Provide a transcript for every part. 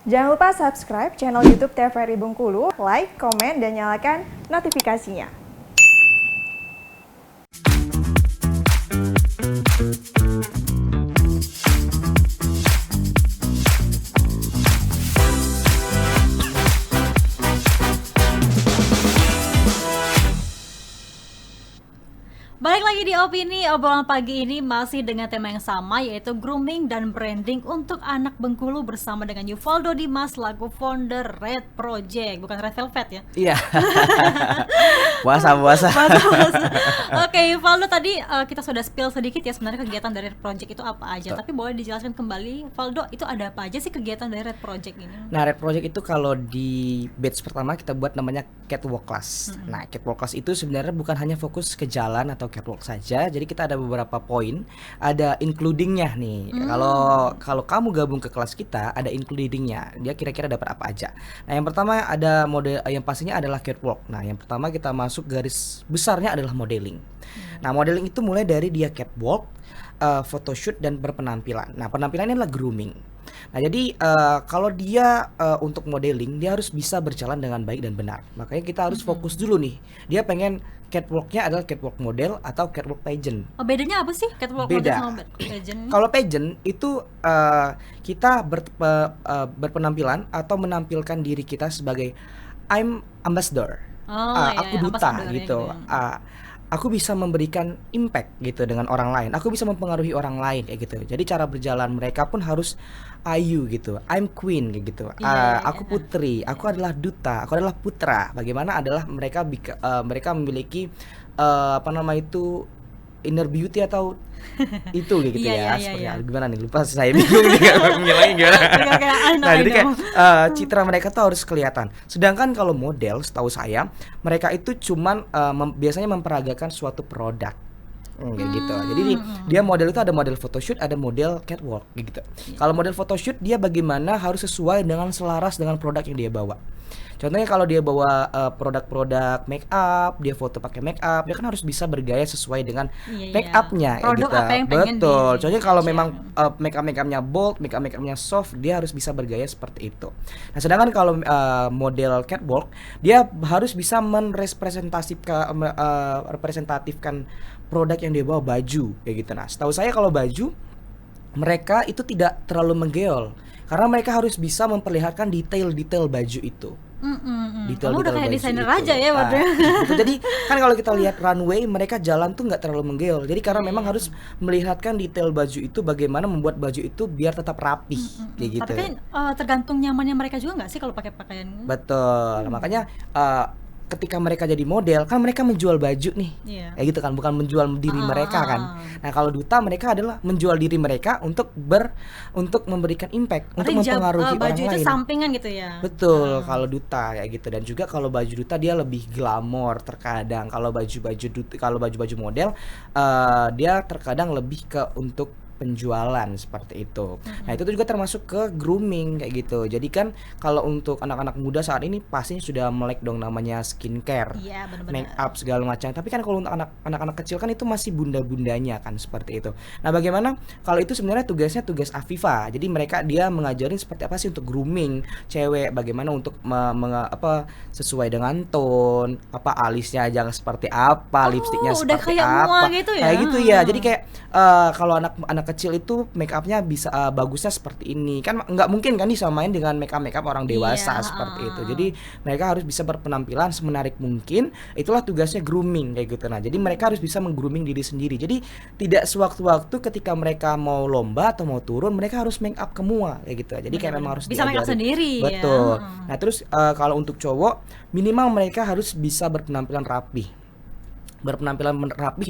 Jangan lupa subscribe channel YouTube TVRI Bengkulu, like, komen, dan nyalakan notifikasinya. Balik lagi di Opini, obrolan pagi ini masih dengan tema yang sama, yaitu grooming dan branding untuk anak Bengkulu bersama dengan Yuvaldo Dimas laku founder Red Project, bukan Red Velvet ya? Iya. Puasa. Oke, Yuvaldo, tadi kita sudah spill sedikit ya sebenarnya kegiatan dari Red Project itu apa aja. Tapi boleh dijelaskan kembali, Valdo, itu ada apa aja sih kegiatan dari Red Project ini? Nah, Red Project itu kalau di batch pertama kita buat namanya Catwalk Class. Nah, Catwalk Class itu sebenarnya bukan hanya fokus ke jalan atau catwalk saja. Jadi kita ada beberapa poin, ada includingnya nih. Kalau kamu gabung ke kelas kita, ada includingnya. Dia kira-kira dapat apa aja. Nah, yang pertama ada model, yang pastinya adalah catwalk. Nah, yang pertama kita masuk garis besarnya adalah modeling. Nah, modeling itu mulai dari dia catwalk, photoshoot dan berpenampilan. Nah, penampilan ini adalah grooming. Nah, jadi kalau dia untuk modeling, dia harus bisa berjalan dengan baik dan benar. Makanya kita harus fokus dulu nih. Dia pengen catwalknya adalah catwalk model atau catwalk pageant. Oh, bedanya apa sih catwalk model sama pageant? Kalau pageant itu kita berpenampilan atau menampilkan diri kita sebagai I'm ambassador. Aku duta gitu. Aku bisa memberikan impact gitu dengan orang lain. Aku bisa mempengaruhi orang lain kayak gitu. Jadi cara berjalan mereka pun harus Ayu gitu. I'm queen kayak gitu. Aku putri. Aku adalah duta. Aku adalah putra. Bagaimana adalah mereka mereka memiliki inner beauty atau itu gitu Gimana nih, lupa saya bingung nih ngilangin gimana. Nah, jadi kayak citra mereka tuh harus kelihatan. Sedangkan kalau model, setahu saya mereka itu cuman biasanya memperagakan suatu produk. Kayak gitu. Jadi dia model itu ada model photoshoot, ada model catwalk gitu. Kalau model photoshoot dia bagaimana harus sesuai dengan selaras dengan produk yang dia bawa. Contohnya kalau dia bawa produk-produk make up, dia foto pakai make up, dia kan harus bisa bergaya sesuai dengan make upnya produk gitu. Apa yang betul. Contohnya kalau memang make upnya bold, make upnya soft, dia harus bisa bergaya seperti itu. Nah, sedangkan kalau model catwalk, dia harus bisa representatifkan produk yang dia bawa, baju kayak gitu. Nah, setahu saya kalau baju mereka itu tidak terlalu menggeol karena mereka harus bisa memperlihatkan detail-detail baju itu. Kamu udah kayak desainer aja ya, waduh. Jadi kan kalau kita lihat runway, mereka jalan tuh nggak terlalu menggeol. Jadi karena memang harus melihatkan detail baju itu, bagaimana membuat baju itu biar tetap rapi, kayak gitu. Tapi kan tergantung nyamannya mereka juga nggak sih kalau pakai pakaian? Betul. Makanya ketika mereka jadi model kan mereka menjual baju nih, kayak gitu kan, bukan menjual diri mereka kan. Nah, kalau duta mereka adalah menjual diri mereka untuk memberikan impact, untuk mempengaruhi orang lain. Baju itu sampingan gitu ya. Betul, kalau duta kayak gitu. Dan juga kalau baju duta dia lebih glamor terkadang. Kalau baju model dia terkadang lebih ke untuk penjualan seperti itu. Nah, itu juga termasuk ke grooming kayak gitu. Jadi kan kalau untuk anak-anak muda saat ini pastinya sudah melek dong namanya skincare, make up segala macam. Tapi kan kalau untuk anak-anak kecil kan itu masih bunda-bundanya kan seperti itu. Nah, bagaimana kalau itu sebenarnya tugas Afifa. Jadi dia mengajarin seperti apa sih untuk grooming cewek, bagaimana untuk sesuai dengan tone, alisnya jangan seperti apa, lipstiknya seperti apa. Gitu ya? Kayak gitu ya. Jadi kayak kalau anak kecil itu make upnya bisa bagusnya seperti ini kan, nggak mungkin kan disamain dengan make up orang dewasa seperti itu. Jadi mereka harus bisa berpenampilan semenarik mungkin. Itulah tugasnya grooming kayak gitu. Nah, jadi mereka harus bisa menggrooming diri sendiri. Jadi tidak sewaktu-waktu ketika mereka mau lomba atau mau turun mereka harus make up semua kayak gitu. Jadi kayak memang harus bisa make up sendiri. Betul. Nah, terus kalau untuk cowok minimal mereka harus bisa berpenampilan rapi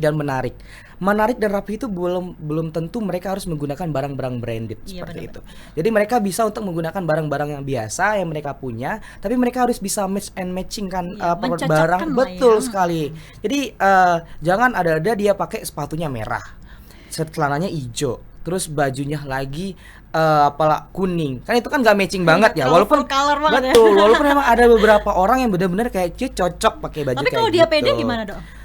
dan menarik. Menarik dan rapi itu belum tentu mereka harus menggunakan barang-barang branded seperti itu. Jadi mereka bisa untuk menggunakan barang-barang yang biasa yang mereka punya, tapi mereka harus bisa matching kan barang. Betul sekali. Jadi jangan ada dia pakai sepatunya merah, celananya hijau, terus bajunya lagi kuning, kan itu kan nggak matching banget ya. Walaupun memang ada beberapa orang yang benar-benar kayak cocok pakai baju kayak gitu. Tapi kalau dia pede gimana, Dok?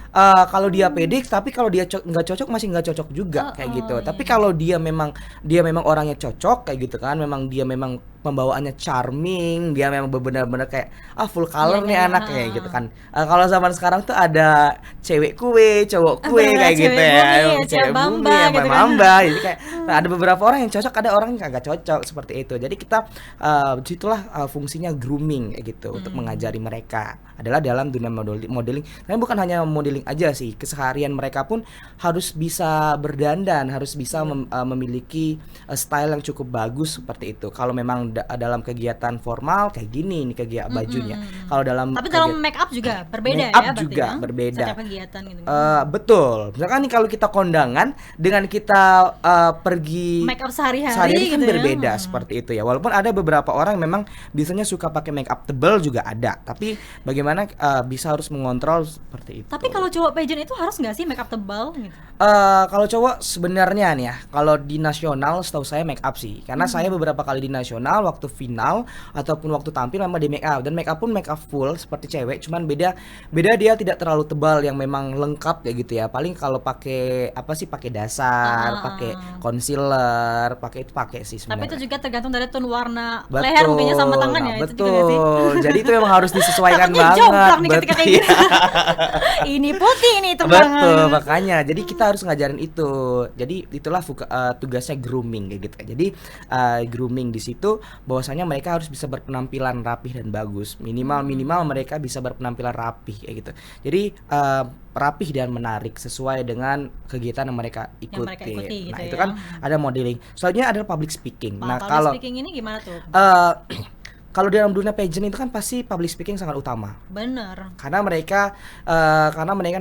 Kalau dia pede, tapi kalau dia nggak cocok masih nggak cocok juga kayak gitu. Tapi kalau dia memang orangnya cocok kayak gitu kan, memang dia memang pembawaannya charming, dia memang benar-benar kayak full color Iya, nih iya, anak iya. kayak gitu kan. Kalau zaman sekarang tuh ada cewek kue, cowok kue Bener, kayak gitu cewek ya. bumi, Emang cewek cewek bumi, bamba emang gitu kan. mamba. Jadi kayak ada beberapa orang yang cocok, ada orang yang kagak cocok seperti itu. Jadi kita itulah fungsinya grooming kayak gitu untuk mengajari mereka adalah dalam dunia modeling. Tapi bukan hanya modeling aja sih, keseharian mereka pun harus bisa berdandan, harus bisa memiliki style yang cukup bagus seperti itu. Kalau memang dalam kegiatan formal kayak gini nih kegiatan bajunya. Kalau dalam Tapi dalam make up juga berbeda make up ya berarti juga ya? berbeda. Setiap kegiatan gitu. Betul. Misalkan nih kalau kita kondangan dengan kita pergi Make up sehari-hari kan gitu ya. berbeda seperti itu ya. Walaupun ada beberapa orang yang memang biasanya suka pakai make up tebal juga ada. Tapi bagaimana bisa harus mengontrol seperti itu. Tapi kalau cowok pageant itu harus nggak sih make up tebal gitu? Kalau cowok sebenarnya nih ya, kalau di nasional setahu saya make up sih. Karena saya beberapa kali di nasional waktu final ataupun waktu tampil memang di make up, dan make up pun make up full seperti cewek, cuman beda dia tidak terlalu tebal yang memang lengkap ya gitu ya. Paling kalau pakai pakai dasar, pakai concealer, pakai sih Tapi sebenarnya. itu juga tergantung dari tone warna leher mungkinnya sama tangan ya. Itu juga nggak sih? Betul. Jadi itu memang harus disesuaikan Takutnya banget. jomplang nih ketika kayak Betul. gitu. Ini putih nih Betul, tembangan. makanya. Jadi kita harus ngajarin itu. Jadi itulah tugasnya grooming kayak gitu. Jadi grooming di situ bahwasanya mereka harus bisa berpenampilan rapih dan bagus. Minimal mereka bisa berpenampilan rapih kayak gitu. Jadi rapih dan menarik sesuai dengan kegiatan yang mereka ikuti. Yang mereka ikuti gitu Nah, itu ya. kan ada modeling. Selanjutnya ada public speaking. Nah, Public kalau speaking ini gimana tuh? kalau dalam dunia pageant itu kan pasti public speaking sangat utama. Bener. Karena mereka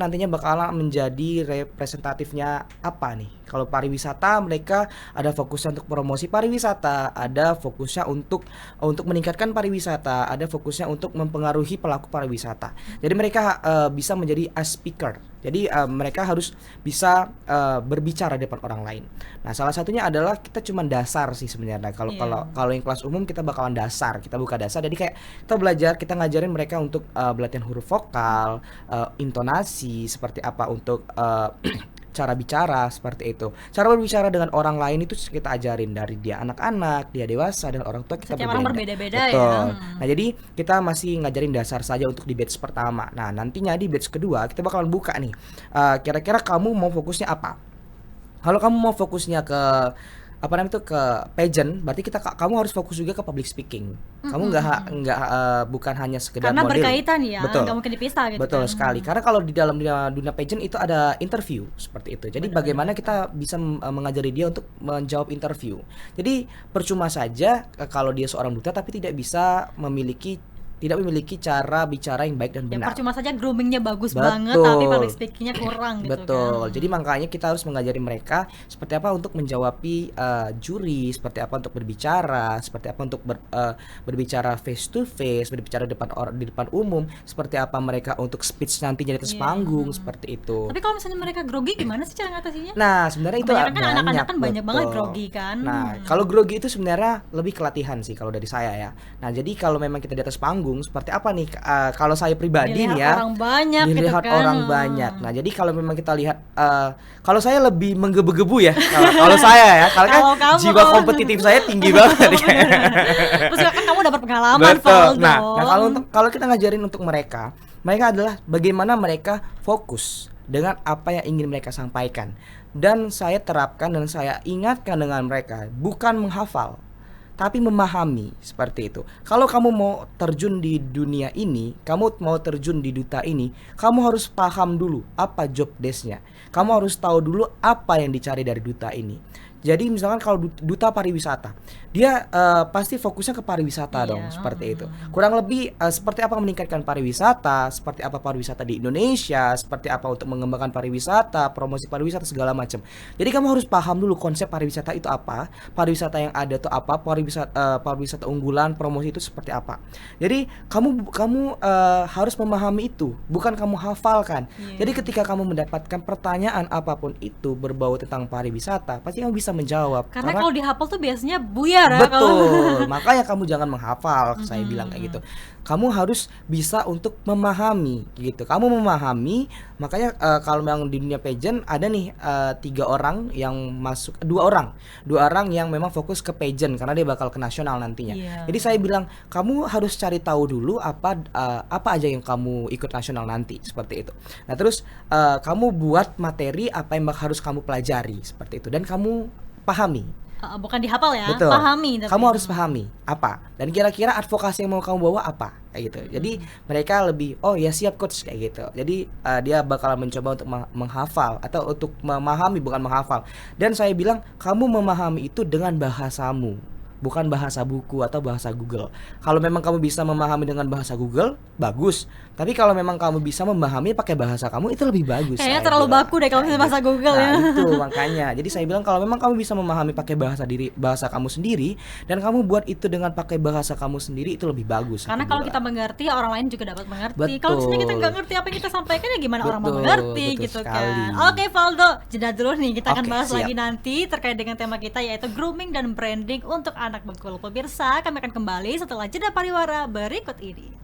nantinya bakalan menjadi representatifnya apa nih? Kalau pariwisata, mereka ada fokusnya untuk promosi pariwisata, ada fokusnya untuk meningkatkan pariwisata, ada fokusnya untuk mempengaruhi pelaku pariwisata. Jadi mereka bisa menjadi as speaker. Jadi mereka harus bisa berbicara di depan orang lain. Nah, salah satunya adalah kita cuman dasar sih sebenarnya. Kalau yang kelas umum kita bakalan dasar, kita buka dasar. Jadi kayak kita ngajarin mereka untuk pelatihan huruf vokal, intonasi seperti apa, untuk cara bicara seperti itu. Cara berbicara dengan orang lain itu kita ajarin dari dia anak-anak, dia dewasa, dan orang tua kita Setiap orang berbeda-beda ya. Betul. Nah, jadi kita masih ngajarin dasar saja untuk di batch pertama. Nah, nantinya di batch kedua kita bakalan buka nih. Kira-kira kamu mau fokusnya apa? Kalau kamu mau fokusnya ke ke pageant, berarti kamu harus fokus juga ke public speaking. Kamu bukan hanya sekedar Karena modeling. berkaitan ya, Betul. nggak mungkin dipisah gitu. Betul kan. sekali. Karena kalau di dalam dunia pageant itu ada interview seperti itu. Jadi bagaimana kita bisa mengajari dia untuk menjawab interview. Jadi percuma saja kalau dia seorang duta tapi tidak memiliki cara bicara yang baik dan Ya benar. percuma saja groomingnya bagus Betul. banget tapi public speakingnya kurang gitu Betul. kan. Jadi makanya kita harus mengajari mereka seperti apa untuk menjawabi juri, seperti apa untuk berbicara, seperti apa untuk berbicara face to face, berbicara di depan umum, seperti apa mereka untuk speech nantinya di atas panggung, seperti itu. Tapi kalau misalnya mereka grogi gimana sih cara ngatasinya? Nah, sebenarnya itu Kebanyakan kan anak-anak kan banyak banget betul. grogi kan. Nah, kalau grogi itu sebenarnya lebih ke latihan sih kalau dari saya ya. Nah, jadi kalau memang kita di atas panggung seperti apa nih? Kalau saya pribadi nih ya, orang banyak gitu dilihat kan. orang banyak. Nah, jadi kalau memang kita lihat, kalau saya lebih menggebu-gebu ya. Kalau saya ya, karena kan Kalau kamu, jiwa kompetitif saya tinggi banget. Terus kan kamu udah berpengalaman, Betul. Valdo. Nah, kalau kita ngajarin untuk mereka adalah bagaimana mereka fokus dengan apa yang ingin mereka sampaikan. Dan saya terapkan dan saya ingatkan dengan mereka, bukan menghafal, tapi memahami seperti itu. Kalau kamu mau terjun di dunia ini, kamu mau terjun di duta ini, kamu harus paham dulu apa job desk-nya. Kamu harus tahu dulu apa yang dicari dari duta ini. Jadi misalkan kalau duta pariwisata, dia pasti fokusnya ke pariwisata dong, seperti itu. Kurang lebih seperti apa meningkatkan pariwisata, seperti apa pariwisata di Indonesia, seperti apa untuk mengembangkan pariwisata, promosi pariwisata segala macam. Jadi kamu harus paham dulu konsep pariwisata itu apa, pariwisata yang ada itu apa, pariwisata unggulan, promosi itu seperti apa. Jadi kamu harus memahami itu, bukan kamu hafalkan. Jadi ketika kamu mendapatkan pertanyaan apapun itu berbau tentang pariwisata, pasti kamu bisa bisa menjawab. Karena kalau dihafal tuh biasanya buyar ya. Betul, makanya kamu jangan menghafal, saya bilang kayak gitu. Kamu harus bisa untuk memahami gitu. Kamu memahami, makanya kalau memang di dunia pageant ada nih 3 orang yang masuk, 2 orang yang memang fokus ke pageant karena dia bakal ke nasional nantinya. Iya. Jadi saya bilang kamu harus cari tahu dulu apa aja yang kamu ikut nasional nanti, seperti itu. Nah terus kamu buat materi apa yang harus kamu pelajari seperti itu dan kamu pahami. Bukan dihafal ya, Betul. pahami. Tapi Kamu harus pahami apa dan kira-kira advokasi yang mau kamu bawa apa kayak gitu. Jadi mereka lebih oh ya siap coach kayak gitu. Jadi dia bakal mencoba untuk menghafal atau untuk memahami, bukan menghafal. Dan saya bilang kamu memahami itu dengan bahasamu, bukan bahasa buku atau bahasa Google. Kalau memang kamu bisa memahami dengan bahasa Google, bagus. Tapi kalau memang kamu bisa memahami pakai bahasa kamu, itu lebih bagus. kayaknya saya terlalu bilang. baku deh kalau misalnya bahasa Google Nah, ya. itu makanya. Jadi saya bilang kalau memang kamu bisa memahami pakai bahasa kamu sendiri dan kamu buat itu dengan pakai bahasa kamu sendiri, itu lebih bagus. Karena aku kalau bilang. kita mengerti, orang lain juga dapat mengerti. Betul. Kalau misalnya kita nggak ngerti apa yang kita sampaikan, ya gimana orang mau Betul, mengerti betul gitu sekali. kan. Oke Valdo, jeda dulu nih. Kita akan Oke, bahas siap. lagi nanti terkait dengan tema kita yaitu grooming dan branding untuk anak Bengkulu. Pemirsa, kami akan kembali setelah jeda pariwara berikut ini.